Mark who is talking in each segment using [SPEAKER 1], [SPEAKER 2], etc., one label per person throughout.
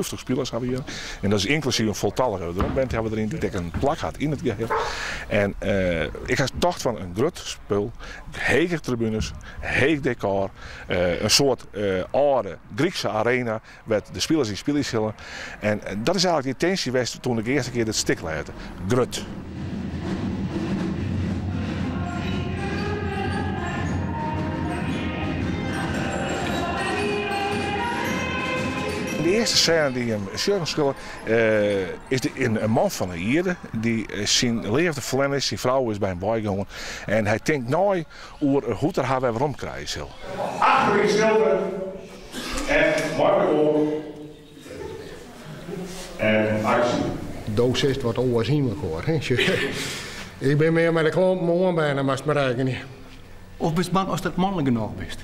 [SPEAKER 1] 50 spelers hebben hier. En dat is inclusief een voltallige drumband hebben we erin. Die een plak had in het geheel. En ik had tocht van een grut spul. Hege tribunes, heeg decor. Een soort oude Griekse arena. Met de spelers die spelen zullen. En dat is eigenlijk de intentie geweest toen ik de eerste keer dit stik leidde. Grut. De eerste scène die hem schulden is een man van een Ierde die zijn leefde verlennis, zijn vrouw is bij hem bijgekomen en hij denkt nou over hoe er haar weer omkrijgen zal. Achter in stilte en mooi open en actie.
[SPEAKER 2] Doos is wat onwaarschijnlijk hoor. Ik ben meer met de klomp mijn bijna maar rekenen.
[SPEAKER 3] Of best bang als dat mannelijk genoeg bent?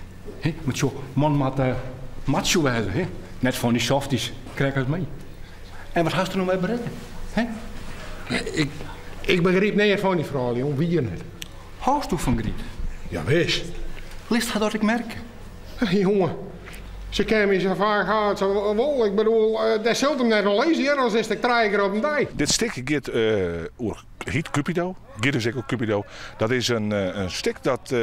[SPEAKER 3] Met zo'n man met macho wijze, hè? Net van die softies, krijg het mee. En wat had je nou mee bereiken?
[SPEAKER 2] Ik begreep niet van die vrouw, jong. Wie je net?
[SPEAKER 3] Houst u van Griet?
[SPEAKER 2] Ja, wees.
[SPEAKER 3] List gaat dat ik merken.
[SPEAKER 2] Jongen, ze kan me zo vaak gehad. Ik bedoel, dat zult hem net wel lezen hier, als is de krijger op een dijk.
[SPEAKER 1] Dit stukje gaat heet Cupido. Gidezekel Cupido. Dat is een stuk dat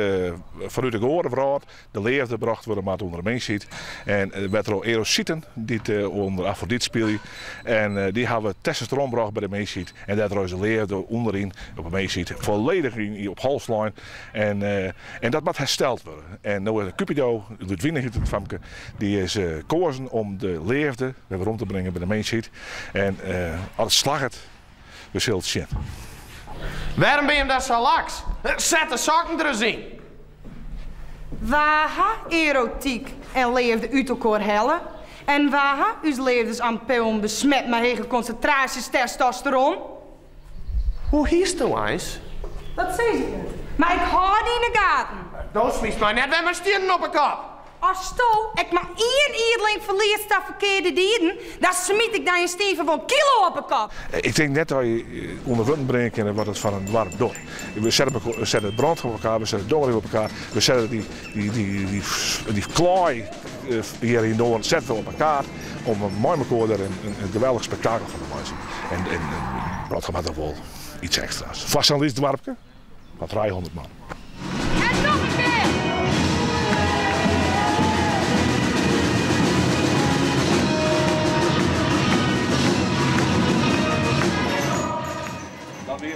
[SPEAKER 1] vanuit de Gorenvraat de leefde gebracht wordt maar onder de mens ziet. En er werd er ook erosieten die onder Afrodite spelen. En die hebben we testosteron gebracht bij de mens ziet. En dat er is de leefde onderin op de mens ziet. Volledig op halflijn. En dat moet hersteld worden. En nu is Cupido, Ludwig het famke, die is gekozen om de leefde weer rond te brengen bij de mens ziet. En als het slacht, we zullen het zien.
[SPEAKER 4] Waarom ben je daar zo laks? Zet de zakken er eens in.
[SPEAKER 5] Waar erotiek en leefde uit elkaar hellen? En waar uw levens aan pillen besmet met hege concentraties testosteron?
[SPEAKER 4] Hoe hiest u eens?
[SPEAKER 5] Dat zei ze niet. Maar ik hou die in de gaten.
[SPEAKER 4] Dat smiet mij net weer mijn stenen op elkaar.
[SPEAKER 5] Als ik maar één ierling verliest dat verkeerde dieren, dan smiet ik dan je steven van kilo op elkaar.
[SPEAKER 1] Ik denk net dat je ondervinden brengen kan wat het van een warm door. We zetten het brand op elkaar, we zetten het door op elkaar, we zetten die klooi hier in Noord zetten we op elkaar om een mooi elkaar een geweldig spektakel van te maken. En brand gaat er wel iets extra's. Vast aan dit dwarpje, van 300 man.
[SPEAKER 5] En nog een keer!
[SPEAKER 1] Dan weer.